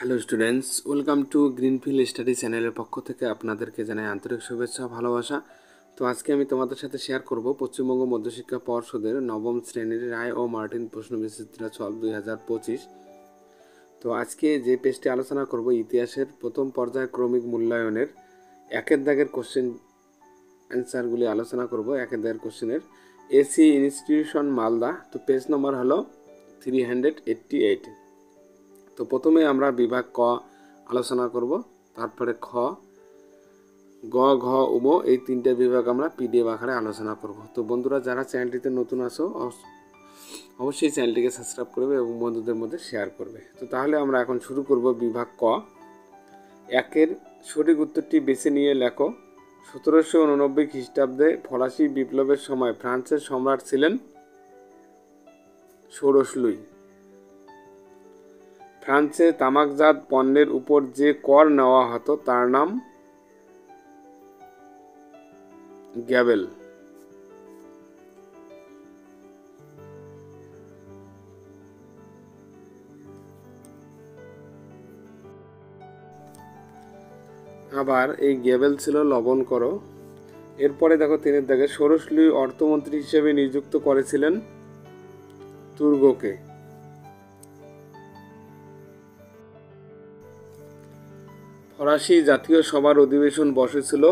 Hello students, welcome to greenfield study চ্যানেলের পক্ষ থেকে আপনাদেরকে জানাই আন্তরিক শুভেচ্ছা ভালোবাসা। তো আজকে আমি তোমাদের সাথে শেয়ার করব পশ্চিমবঙ্গ মধ্যশিক্ষা পর্ষদের নবম শ্রেণীর রায় ও মার্টিন প্রশ্ন বিচিত্রা ছল 2025। তো আজকে যে পেজটি আলোচনা করব ইতিহাসের প্রথম পর্যায় ক্রমিক মূল্যায়নের একের দাগের কোশ্চেন অ্যান্সারগুলি আলোচনা করব। একের দাগের কোশ্চেনের এসি ইনস্টিটিউশন মালদা। তো পেজ নম্বর হলো 388। তো প্রথমে আমরা বিভাগ ক আলোচনা করব, তারপরে খ, গ, ঘ, উম এই তিনটে বিভাগ আমরা পিডিএফ আকারে আলোচনা করব। তো বন্ধুরা যারা চ্যানেলটিতে নতুন আসো অবশ্যই চ্যানেলটিকে সাবস্ক্রাইব করবে এবং বন্ধুদের মধ্যে শেয়ার করবে। তো তাহলে আমরা এখন শুরু করব বিভাগ ক। একের সঠিক উত্তরটি বেছে নিয়ে লেখো। 1789 খ্রিস্টাব্দে ফরাসি বিপ্লবের সময় ফ্রান্সের সম্রাট ছিলেন ষোড়শ লুই। ফ্রান্সে তামাকজাত পণ্যের উপর যে কর নেওয়া হতো তার নাম গ্যাবেল। আবার এই গ্যাবেল ছিল লবণ কর। এরপরে দেখো তিনের দাগে ষোড়শ লুই অর্থমন্ত্রী হিসেবে নিযুক্ত করেছিলেন তুর্গকে। ফরাসি জাতীয় সভার অধিবেশন বসেছিল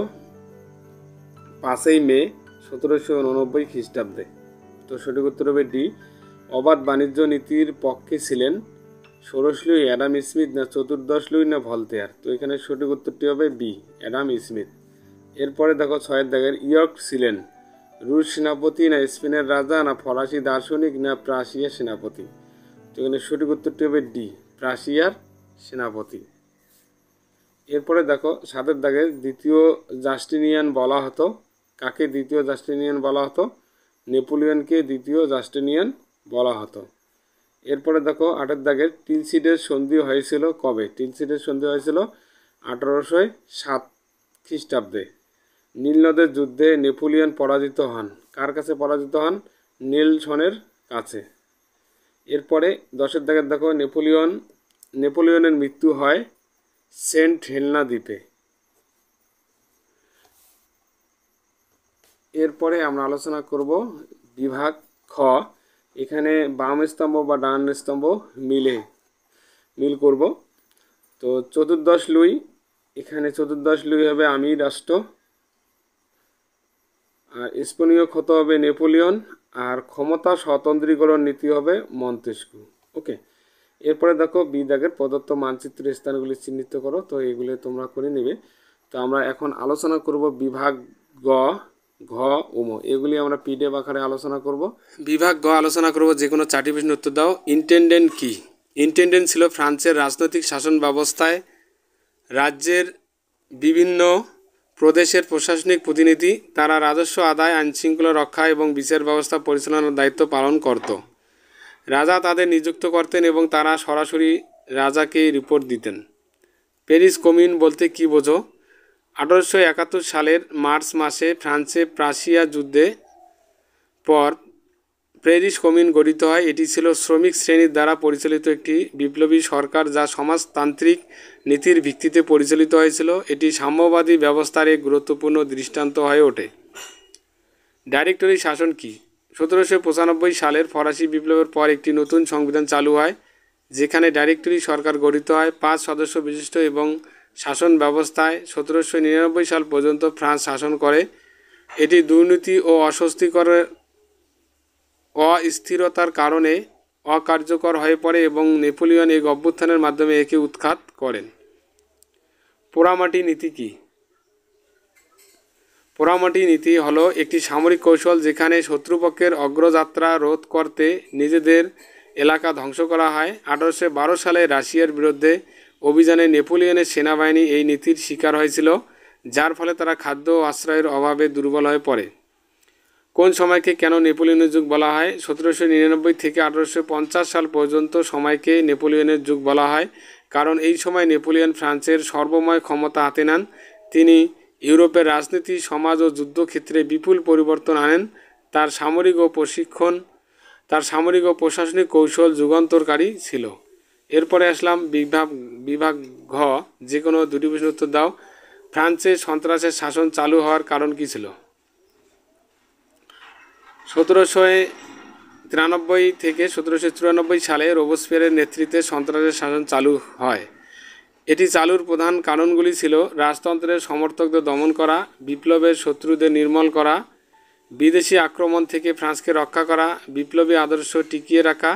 5 মে 1789 খ্রিস্টাব্দে। তো সঠিক উত্তর হবে ডি। অবাধ বাণিজ্য নীতির পক্ষে ছিলেন ষোড়শ লুই অ্যাডাম স্মিথ না চতুর্দশ লুই না ভলতেয়ার। তো এখানে সঠিক উত্তরটি হবে বি, অ্যাডাম স্মিথ। এরপরে দেখো ছয়ের দাগের ইয়র্ক ছিলেন রুশ সেনাপতি না স্পেনের রাজা না ফরাসি দার্শনিক না প্রাশিয়ার সেনাপতি। তো এখানে সঠিক উত্তরটি হবে ডি, প্রাশিয়ার সেনাপতি। এরপরে দেখো সাতের দাগে দ্বিতীয় জাস্টিনিয়ান বলা হতো কাকে? দ্বিতীয় জাস্টিনিয়ান বলা হতো নেপোলিয়নকে দ্বিতীয় জাস্টিনিয়ান বলা হতো। এরপরে দেখো আটের দাগের টিলসিডের সন্ধি হয়েছিল কবে? টিলসিডের সন্ধি হয়েছিল 1807 খ্রিস্টাব্দে। নীল নদের যুদ্ধে নেপোলিয়ন পরাজিত হন। কার কাছে পরাজিত হন? নেলসনের কাছে। এরপরে 10এর দাগের দেখো নেপোলিয়নের মৃত্যু হয় সেন্ট হেলেনা দ্বীপে। এরপরে আমরা আলোচনা করব বিভাগ খ। এখানে বাম স্তম্ভ বা ডান স্তম্ভ মিল করব। তো চতুর্দশ লুই, এখানে চতুর্দশ লুই হবে আমির রাষ্ট্র, আর স্পেনীয় ক্ষত হবে নেপোলিয়ন, আর ক্ষমতা স্বতন্ত্রীকরণ নীতি হবে মন্তেস্কু। ওকে। এরপরে দেখো বি দাগের প্রদত্ত মানচিত্রের স্থানগুলি চিহ্নিত করো। তো এগুলি তোমরা করে নেবে। তো আমরা এখন আলোচনা করব বিভাগ গ, ঘ, উম এগুলি আমরা পিডিএফ আকারে আলোচনা করব। বিভাগ গ আলোচনা করব, যে কোনো 4টি প্রশ্নের উত্তর দাও। ইন্টেন্ডেন্ট কি? ইন্টেন্ডেন্ট ছিল ফ্রান্সের রাজনৈতিক শাসন ব্যবস্থায় রাজ্যের বিভিন্ন প্রদেশের প্রশাসনিক প্রতিনিধি। তারা রাজস্ব আদায়, আইনশৃঙ্খলা রক্ষা এবং বিচার ব্যবস্থা পরিচালনার দায়িত্ব পালন করত। রাজা তাদের নিযুক্ত করতেন এবং তারা সরাসরি রাজাকে রিপোর্ট দিতেন। প্যারিস কমিউন বলতে কী বোঝো? 1871 সালের মার্চ মাসে ফ্রান্সে প্রাশিয়া যুদ্ধে পর প্যারিস কমিউন গঠিত হয়। এটি ছিল শ্রমিক শ্রেণীর দ্বারা পরিচালিত একটি বিপ্লবী সরকার যা সমাজতান্ত্রিক নীতির ভিত্তিতে পরিচালিত হয়েছিল। এটি সাম্যবাদী ব্যবস্থার এক গুরুত্বপূর্ণ দৃষ্টান্ত হয়ে ওঠে। ডাইরেক্টরি শাসন কি? 1795 সালের ফরাসি বিপ্লবের পর একটি নতুন সংবিধান চালু হয়, যেখানে ডাইরেক্টরি সরকার গঠিত হয় 5 সদস্য বিশিষ্ট এবং শাসন ব্যবস্থায় 1799 সাল পর্যন্ত ফ্রান্স শাসন করে। এটি দুর্নীতি ও অস্থিরতার কারণে অকার্যকর হয়ে পড়ে এবং নেপোলিয়ন এক অভ্যুত্থানের মাধ্যমে একে উৎখাত করেন। পোড়ামাটি নীতি কি? পোড়ামাটি নীতি হলো একটি সামরিক কৌশল যেখানে শত্রুপক্ষের অগ্রযাত্রা রোধ করতে নিজেদের এলাকা ধ্বংস করা হয়। 1812 সালে রাশিয়ার বিরুদ্ধে অভিযানে নেপোলিয়নের সেনাবাহিনী এই নীতির শিকার হয়েছিল, যার ফলে তারা খাদ্য ও আশ্রয়ের অভাবে দুর্বল হয়ে পড়ে। কোন সময়কে কেন নেপোলিয়নের যুগ বলা হয়? 1799 থেকে 1850 সাল পর্যন্ত সময়কে নেপোলিয়নের যুগ বলা হয়, কারণ এই সময় নেপোলিয়ন ফ্রান্সের সর্বময় ক্ষমতা হাতে নেন। তিনি ইউরোপের রাজনীতি, সমাজ ও যুদ্ধক্ষেত্রে বিপুল পরিবর্তন আনেন। তার সামরিক ও প্রশাসনিক কৌশল যুগান্তরকারী ছিল। এরপরে আসলাম বিভাগ বিভাগ ঘ, যে কোনো দুটি প্রশ্নের উত্তর দাও। ফ্রান্সে সন্ত্রাসের শাসন চালু হওয়ার কারণ কী ছিল? 1793 থেকে 1794 সালে রোবসপিয়ারের নেতৃত্বে সন্ত্রাসের শাসন চালু হয়। এটি চালুর প্রধান কারণগুলি ছিল রাজতন্ত্রের সমর্থকদের দমন করা, বিপ্লবের শত্রুদের নির্মূল করা, বিদেশি আক্রমণ থেকে ফ্রান্সকে রক্ষা করা, বিপ্লবী আদর্শ টিকিয়ে রাখা,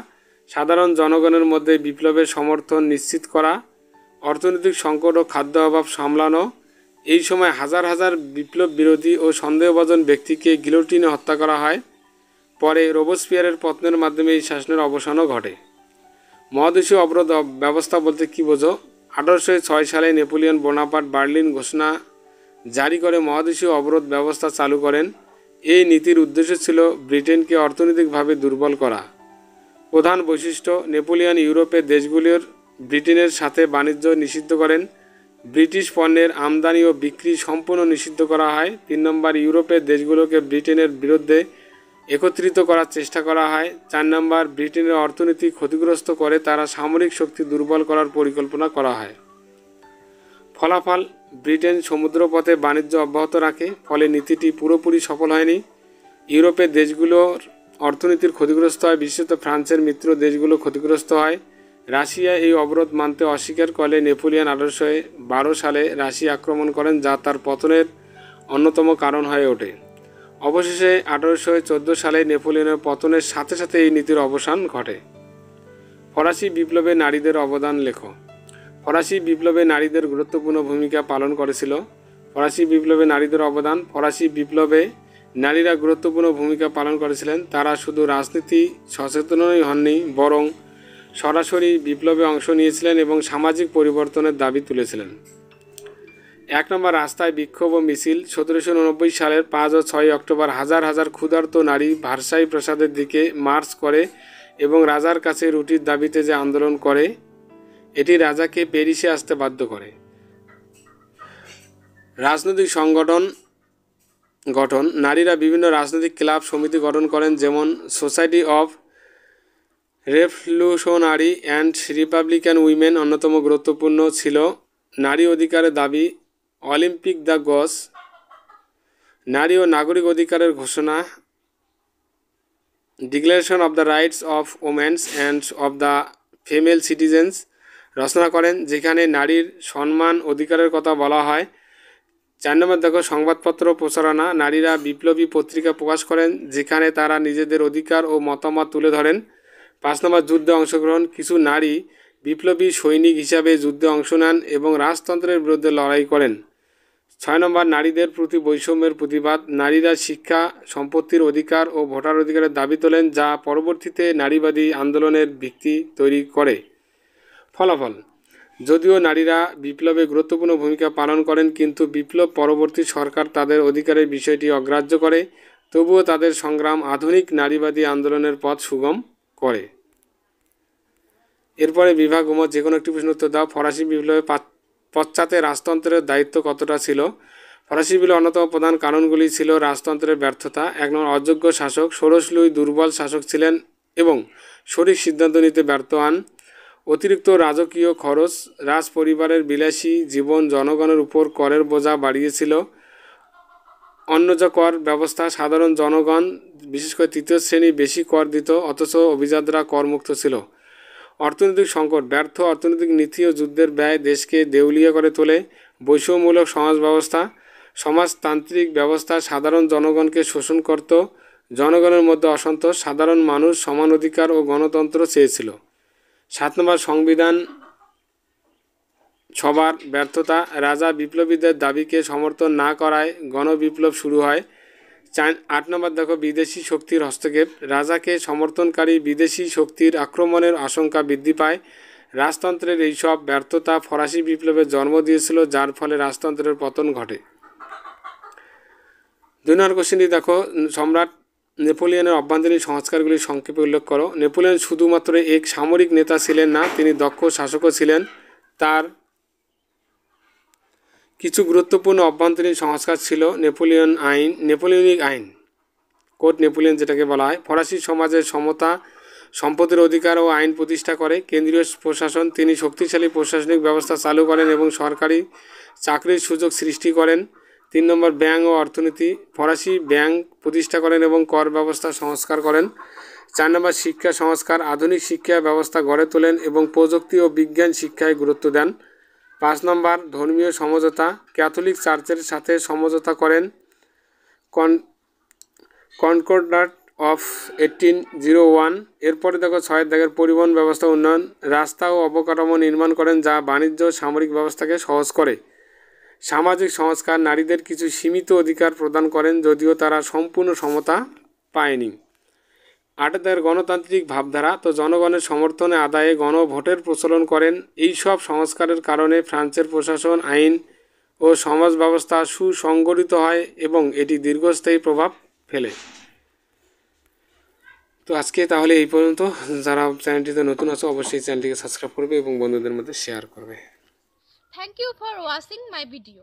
সাধারণ জনগণের মধ্যে বিপ্লবের সমর্থন নিশ্চিত করা, অর্থনৈতিক সংকট ও খাদ্য অভাব সামলানো। এই সময় হাজার হাজার বিপ্লব বিরোধী ও সন্দেহভাজন ব্যক্তিকে গিলোটিনে হত্যা করা হয়। পরে রোবসপিয়ারের পতনের মাধ্যমে এই শাসনের অবসানও ঘটে। মহাদেশীয় অবরোধ ব্যবস্থা বলতে কী বোঝো? 1806 সালে নেপোলিয়ন বোনাপার্ট বার্লিন ঘোষণা জারি করে মহাদেশীয় অবরোধ ব্যবস্থা চালু করেন। এই নীতির উদ্দেশ্য ছিল ব্রিটেনকে অর্থনৈতিকভাবে দুর্বল করা। প্রধান বৈশিষ্ট্য: নেপোলিয়ন ইউরোপের দেশগুলির ব্রিটেনের সাথে বাণিজ্য নিষিদ্ধ করেন। ব্রিটিশ পণ্যের আমদানি ও বিক্রি সম্পূর্ণ নিষিদ্ধ করা হয়। 3 নম্বর, ইউরোপের দেশগুলোকে ব্রিটেনের বিরুদ্ধে একত্রিত করার চেষ্টা করা হয়। 4 নম্বর, ব্রিটেনের অর্থনীতি ক্ষতিগ্রস্ত করে তারা সামরিক শক্তি দুর্বল করার পরিকল্পনা করা হয়। ফলাফল: ব্রিটেন সমুদ্রপথে বাণিজ্য অব্যাহত রাখে, ফলে নীতিটি পুরোপুরি সফল হয়নি। ইউরোপের দেশগুলোর অর্থনীতির ক্ষতিগ্রস্ত হয়, বিশেষত ফ্রান্সের মিত্র দেশগুলো ক্ষতিগ্রস্ত হয়। রাশিয়া এই অবরোধ মানতে অস্বীকার করলে নেপোলিয়ন 1812 সালে রাশিয়া আক্রমণ করেন, যা তার পতনের অন্যতম কারণ হয়ে ওঠে। অবশেষে 1814 সালে নেপোলিয়নের পতনের সাথে সাথে এই নীতির অবসান ঘটে। ফরাসি বিপ্লবে নারীদের অবদান লেখো। ফরাসি বিপ্লবে নারীদের গুরুত্বপূর্ণ ভূমিকা পালন করেছিল। ফরাসি বিপ্লবে নারীদের অবদান: ফরাসি বিপ্লবে নারীরা গুরুত্বপূর্ণ ভূমিকা পালন করেছিলেন। তারা শুধু রাজনীতি সচেতনই হননি, বরং সরাসরি বিপ্লবে অংশ নিয়েছিলেন এবং সামাজিক পরিবর্তনের দাবি তুলেছিলেন। 1 নম্বর, রাস্তায় বিক্ষোভ ও মিছিল। 1789 সালের 5 ও 6 অক্টোবর হাজার হাজার ক্ষুধার্ত নারী ভার্সাই প্রাসাদের দিকে মার্চ করে এবং রাজার কাছে রুটির দাবিতে যে আন্দোলন করে, এটি রাজাকে প্যারিসে আসতে বাধ্য করে। রাজনৈতিক গঠন: নারীরা বিভিন্ন রাজনৈতিক ক্লাব সমিতি গঠন করেন, যেমন society of revolutionary and Republican women অন্যতম গুরুত্বপূর্ণ ছিল। নারী অধিকারের দাবি: অলিম্পিক দ্য গস, নারী ও নাগরিক অধিকারের ঘোষণা, declaration of the rights of women's and of the female citizens রচনা করেন, যেখানে নারীর সম্মান অধিকারের কথা বলা হয়। 4 নম্বর দেখো, সংবাদপত্র প্রচারণা: নারীরা বিপ্লবী পত্রিকা প্রকাশ করেন, যেখানে তারা নিজেদের অধিকার ও মতামত তুলে ধরেন। 5 নম্বর, যুদ্ধে অংশগ্রহণ: কিছু নারী বিপ্লবী সৈনিক হিসাবে যুদ্ধে অংশ নেন এবং রাজতন্ত্রের বিরুদ্ধে লড়াই করেন। 6 নম্বর, নারীদের প্রতি বৈষম্যের প্রতিবাদ: নারীরা শিক্ষা, সম্পত্তির অধিকার ও ভোটার অধিকারের দাবি তোলেন, যা পরবর্তীতে নারীবাদী আন্দোলনের ভিত্তি তৈরি করে। ফলাফল: যদিও নারীরা বিপ্লবে গুরুত্বপূর্ণ ভূমিকা পালন করেন, কিন্তু বিপ্লব পরবর্তী সরকার তাদের অধিকারের বিষয়টি অগ্রাহ্য করে, তবুও তাদের সংগ্রাম আধুনিক নারীবাদী আন্দোলনের পথ সুগম করে। এরপরে বিভাগ যে কোনো একটি প্রশ্ন উত্তর দাও। ফরাসি বিপ্লবে পশ্চাতে রাজতন্ত্রের দায়িত্ব কতটা ছিল? ফরাসি বিপ্লবের অন্যতম প্রধান কারণগুলি ছিল রাজতন্ত্রের ব্যর্থতা। 1 নম্বর, অযোগ্য শাসক: ষোড়শ লুই দুর্বল শাসক ছিলেন এবং সঠিক সিদ্ধান্ত নিতে ব্যর্থ হন। অতিরিক্ত রাজকীয় খরচ: রাজ পরিবারের বিলাসী জীবন জনগণের উপর করের বোঝা বাড়িয়েছিল। অন্যজ কর ব্যবস্থা: সাধারণ জনগণ, বিশেষ করে তৃতীয় শ্রেণী, বেশি কর দিত, অথচ অভিজাতরা করমুক্ত ছিল। অর্থনৈতিক সংকট: ব্যর্থ অর্থনৈতিক নীতি ও যুদ্ধের ব্যয় দেশকে দেউলিয়া করে তোলে। বৈষম্যমূলক সমাজ ব্যবস্থা: সমাজতান্ত্রিক ব্যবস্থা সাধারণ জনগণকে শোষণ করত। জনগণের মধ্যে অসন্তোষ, সাধারণ মানুষ সমান অধিকার ও গণতন্ত্র চেয়েছিল। 7 নম্বর, সংবিধান সভার ব্যর্থতা: রাজা বিপ্লবীদের দাবিকে সমর্থন না করায় গণবিপ্লব শুরু হয়। 8 নম্বর দেখো, বিদেশি শক্তির হস্তক্ষেপ: রাজাকে সমর্থনকারী বিদেশি শক্তির আক্রমণের আশঙ্কা বৃদ্ধি পায়। রাজতন্ত্রের এইসব ব্যর্থতা ফরাসি বিপ্লবের জন্ম দিয়েছিল, যার ফলে রাজতন্ত্রের পতন ঘটে। 2 নম্বর কোশ্চেনটি দেখো, সম্রাট নেপোলিয়নের অভ্যন্তরীণ সংস্কারগুলি সংক্ষেপে উল্লেখ করো। নেপোলিয়ন শুধুমাত্র এক সামরিক নেতা ছিলেন না, তিনি দক্ষ শাসকও ছিলেন। তার কিছু গুরুত্বপূর্ণ অভ্যন্তরীণ সংস্কার ছিল নেপোলিয়নিক আইন, কোড নেপোলিয়ন যেটাকে বলা হয়। ফরাসি সমাজের সমতা, সম্পত্তির অধিকার ও আইন প্রতিষ্ঠা করে। কেন্দ্রীয় প্রশাসন, তিনি শক্তিশালী প্রশাসনিক ব্যবস্থা চালু করেন এবং সরকারি চাকরির সুযোগ সৃষ্টি করেন। 3 নম্বর ব্যাংক ও অর্থনীতি, ফরাসি ব্যাংক প্রতিষ্ঠা করেন এবং কর ব্যবস্থা সংস্কার করেন। 4 নম্বর শিক্ষা সংস্কার, আধুনিক শিক্ষা ব্যবস্থা গড়ে তোলেন এবং প্রযুক্তি ও বিজ্ঞান শিক্ষায় গুরুত্ব দেন। 5 নম্বর ধর্মীয় সমঝোতা, ক্যাথলিক চার্চের সাথে সমঝোতা করেন। কনকর্ডাট অফ 1801। এরপরে দেখো 6 দাগের পরিবহন ব্যবস্থা উন্নয়ন, রাস্তা ও অবকাঠামো নির্মাণ করেন যা বাণিজ্য ও সামরিক ব্যবস্থাকে সহজ করে। সামাজিক সংস্কার, নারীদের কিছু সীমিত অধিকার প্রদান করেন যদিও তারা সম্পূর্ণ সমতা পায়নি। 8 দাগের গণতান্ত্রিক ভাবধারা, তো জনগণের সমর্থনে আদায়ে গণভোটের প্রচলন করেন। এই সব সংস্কারের কারণে ফ্রান্সের প্রশাসন, আইন ও সমাজ ব্যবস্থা সুসংগঠিত হয় এবং এটি দীর্ঘস্থায়ী প্রভাব ফেলে। তো আজকে তাহলে এই পর্যন্ত। যারা চ্যানেলটিতে নতুন আছে অবশ্যই চ্যানেলটিকে সাবস্ক্রাইব করবে এবং বন্ধুদের মধ্যে শেয়ার করবে। Thank you for watching my video.